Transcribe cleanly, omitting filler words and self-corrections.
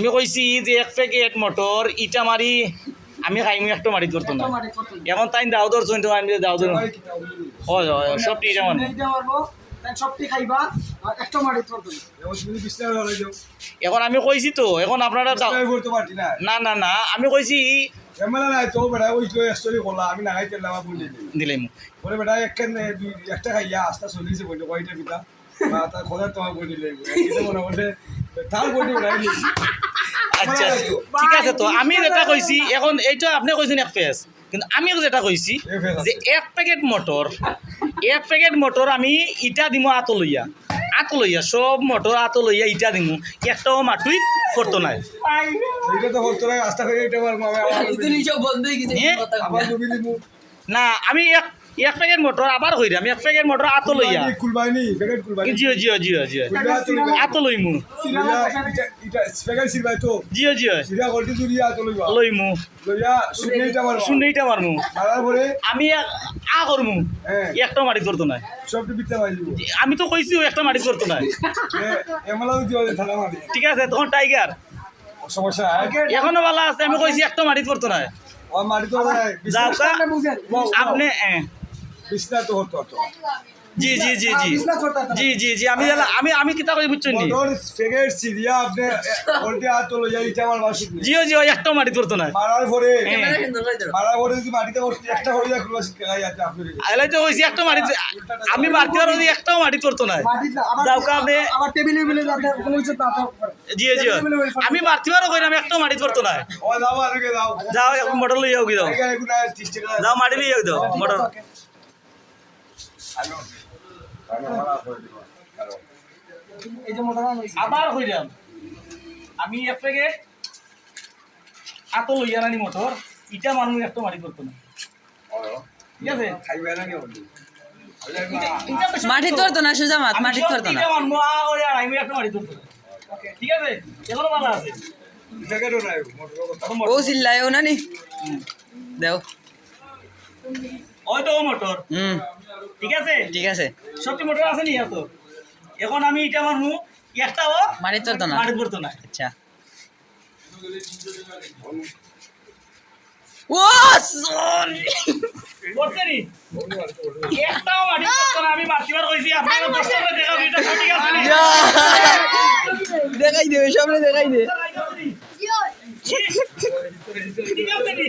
আমি কইছি যে এক প্যাকেট মটর ইটা মারি আমি খাইমু একটা মারি করতো না এখন তাই দাও ধরছো তো আমি দাও ধরো হয় হয় সব ইটা মারবো সবটি খাইবা আর একটা মারি করতে এখন আমি কইছি তো এখন আপনারা না না না আমি কইছি দিলাম একটা খাইয়া আস্তা চলিছে বলতে কয়টা পিতা তার খোঁজা তোমার বই দিলে তার বই আচ্ছা ঠিক আছে তো আমি যেটা কইছি এখন এইটা আপনি কইছেন এক পেজ কিন্তু আমি যেটা কইছি যে এক প্যাকেট মটর আমি ইটা দিমু আত লইয়া সব মটর আত লইয়া ইটা দিমু একটাও মাটুই করতো না না আমি এক প্যাকেট মটর আবার কইরা আমি এক প্যাকেট মটর আত লইয়া জিও জিও জিও জিও আত লইমু জিও জিও লইমু শুনেইটা মারমু আমি আ করমু একটা মাটি করতো না আমি তো কইছি একটা মাটি করতো না ঠিক আছে তখন টাইগার সমস্যা এখনো ভালো আছে আমি কইছি একটা মাটি করতো না যাও আপনি জি জি জি জি জি জি জি আমি আমি কিতা কই বুঝছেন নি জিও জিও একটা মাটি করতো না আইলাই তো কইছি একটা মাটি আমি বাড়তি আর একটাও মাটি করতো না যাও কা আপনি আবার টেবিলে মিলে যাতে কোনো কিছু না জি জি আমি বাড়তি আর কই আমি একটাও মাটি করতো না যাও এক মোটর লইয়াও কি দাও যাও মাটি লইয়াও দাও মোটর এই যে মোটা হইছে আবার হইলাম আমি এক প্যাকেট আত লইয়া নানি মোটর ইটা মানুষ একটা মাটি করতো না ঠিক আছে মাটি ধরতো না সুজা মাছ মাটি ধরতো না আমি একটা মাটি ধরতো না ঠিক আছে এখনো ভালো আছে ও চিল্লায়ও না নি দেও ওই তো মোটর ঠিক আছে ঠিক আছে সবটি মোটর আছে নি এত এখন আমি এটা মানুষ একটাও মাটি ধরতো না মাটি ধরতো না আচ্ছা ও সরি করছে নি একটাও মাটি ধরতো না আমি বারবার কইছি আপনারা 10 টাকা দেখাও এটা ঠিক আছে নি দেখাই দে সামনে দেখাই দে ঠিক আছে নি